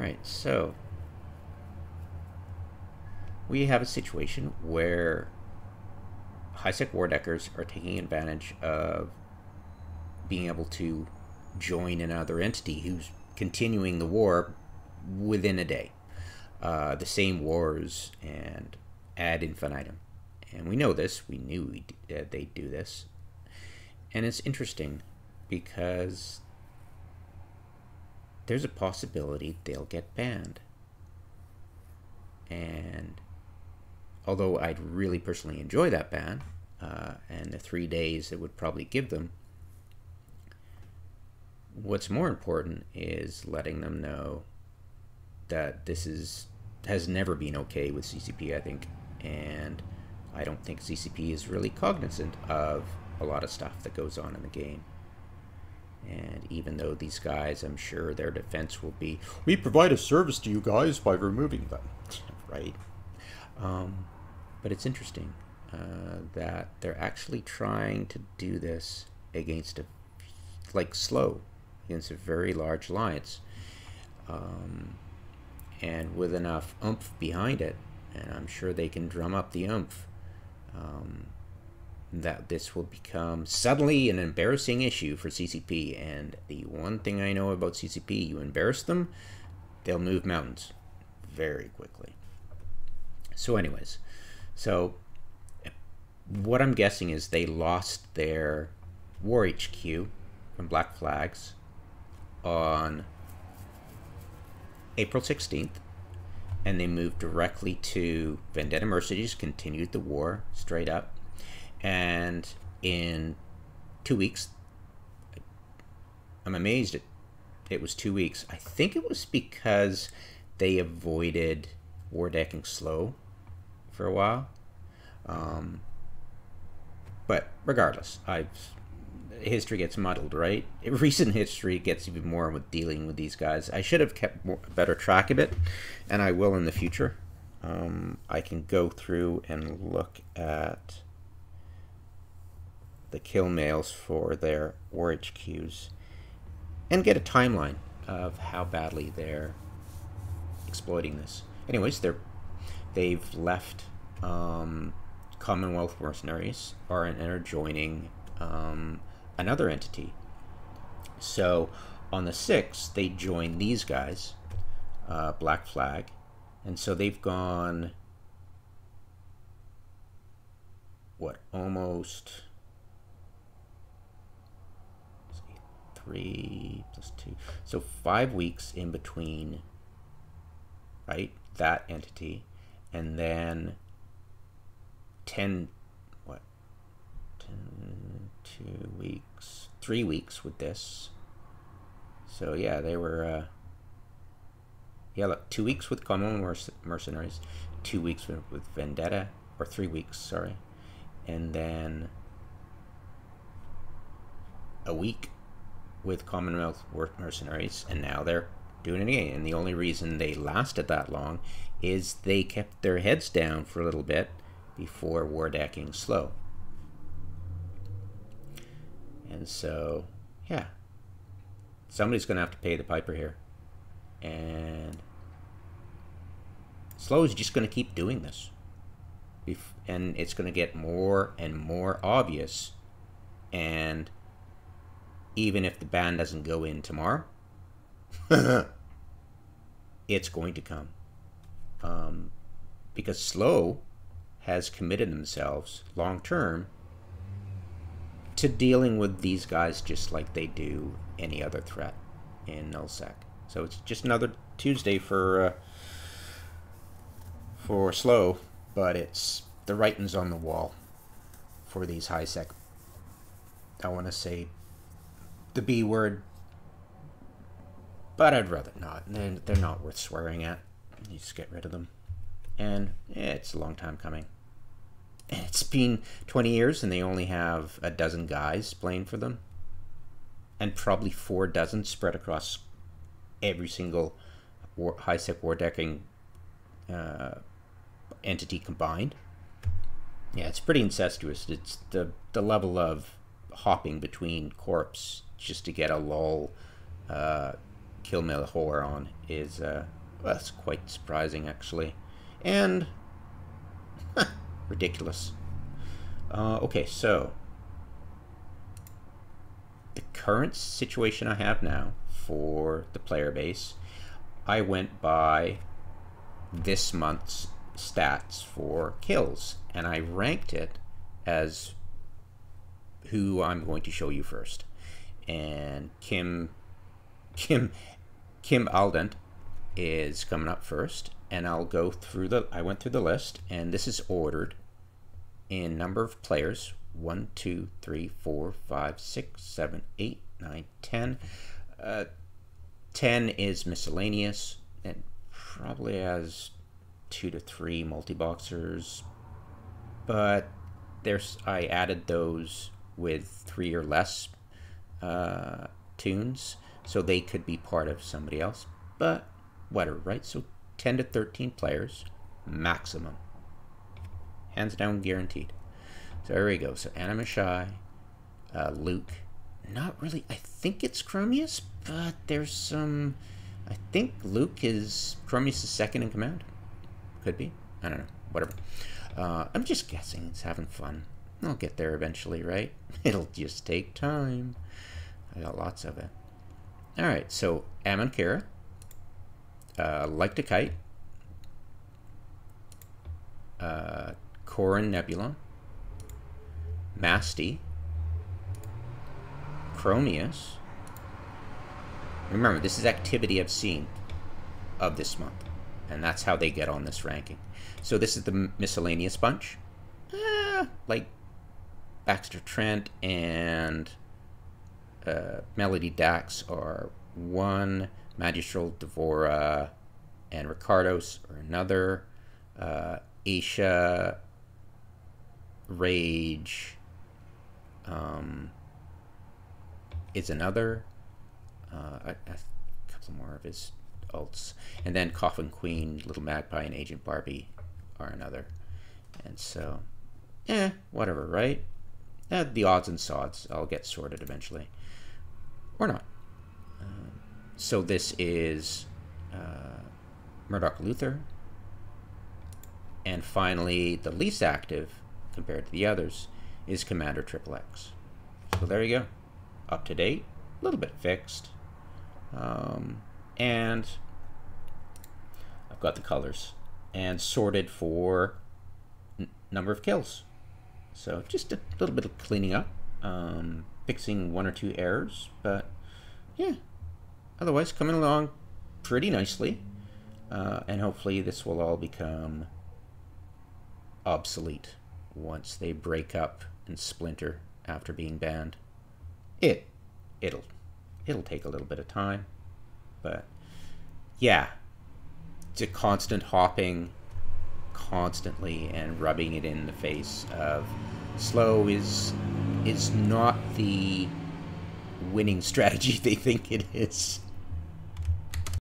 Alright, so we have a situation where high-sec war deckers are taking advantage of being able to join another entity who's continuing the war within a day. The same wars and ad infinitum. And we know this. We knew they'd do this. And it's interesting because there's a possibility they'll get banned. And although I'd really personally enjoy that ban, and the 3 days it would probably give them, what's more important is letting them know that this has never been okay with CCP, I think, and I don't think CCP is really cognizant of a lot of stuff that goes on in the game. And even though these guys, I'm sure their defense will be, we provide a service to you guys by removing them. Right? But it's interesting that they're actually trying to do this against slow, against a very large alliance. And with enough oomph behind it, and I'm sure they can drum up the oomph, that this will become suddenly an embarrassing issue for CCP. And the one thing I know about CCP, you embarrass them, they'll move mountains very quickly. So anyways, what I'm guessing is they lost their War HQ from BlackFlags on April 16th, and they moved directly to Vendetta Mercenaries, continued the war straight up, and in 2 weeks, I'm amazed it was 2 weeks. I think it was because they avoided war decking slow for a while. But regardless, history gets muddled, right? Recent history gets even more with dealing with these guys. I should have kept better track of it, and I will in the future. I can go through and look at the kill mails for their war HQs and get a timeline of how badly they're exploiting this. Anyways, they've left Commonwealth Mercenaries and are joining another entity. So on the 6th, they joined these guys, BlackFlag, and so they've gone, what, almost 3 plus 2, so 5 weeks in between, right, that entity, and then 2 weeks, 3 weeks with this. So yeah, they were look, 2 weeks with Commonwealth Mercenaries, 2 weeks with Vendetta, or 3 weeks, sorry, and then a week with Commonwealth Mercenaries, and now they're doing it again. And the only reason they lasted that long is they kept their heads down for a little bit before war decking slow. And so, yeah, somebody's going to have to pay the piper here. And slow is just going to keep doing this. And it's going to get more and more obvious. And even if the ban doesn't go in tomorrow, it's going to come. Because slow has committed themselves long term to dealing with these guys just like they do any other threat in nullsec. So it's just another Tuesday for slow, but it's the writing's on the wall for these high sec. I want to say the B word, but I'd rather not. They're not worth swearing at. You just get rid of them. And it's a long time coming. It's been 20 years and they only have a dozen guys playing for them. And probably 4 dozen spread across every single high-sec war decking entity combined. Yeah, it's pretty incestuous. It's the level of hopping between corps just to get a lull kill Melchor on is that's quite surprising, actually, and ridiculous. Okay, so the current situation I have now for the player base, I went by this month's stats for kills, and I ranked it as who I'm going to show you first. And Kim Aldent is coming up first, and I'll go through I went through the list, and this is ordered in number of players: 1, 2, 3, 4, 5, 6, 7, 8, 9, 10. 10 is miscellaneous, and probably has 2 to 3 multi-boxers, but I added those with 3 or less tunes, so they could be part of somebody else, but whatever, right? So 10 to 13 players maximum, hands down guaranteed. So there we go. So Anima Shy, Luke, not really, I think it's Khromius, but there's some, I think Luke is Khromius' second in command. Could be, I don't know, whatever. I'm just guessing, it's having fun. I'll get there eventually, right? It'll just take time. I got lots of it. Alright, so Amonkara, Like to Kite, Corin Nebulon, Masty, Khromius. Remember, this is activity I've seen of this month, and that's how they get on this ranking. So this is the miscellaneous bunch. Like Baxter Trent and Melody Dax are one, Magistral Devora and Ricardos are another, Aisha, Rage is another, a couple more of his alts, and then Coffin Queen, Little Magpie, and Agent Barbie are another. And so, whatever, right? The odds and sods, I'll get sorted eventually. Or not. So this is Murdoch Luther. And finally, the least active, compared to the others, is Commander XXX. So there you go. Up to date, a little bit fixed. And I've got the colors. And sorted for number of kills. So just a little bit of cleaning up, fixing 1 or 2 errors, but yeah, otherwise coming along pretty nicely, and hopefully this will all become obsolete once they break up and splinter after being banned. It'll take a little bit of time, but yeah, it's a constant hopping constantly and rubbing it in the face of slow is not the winning strategy they think it is.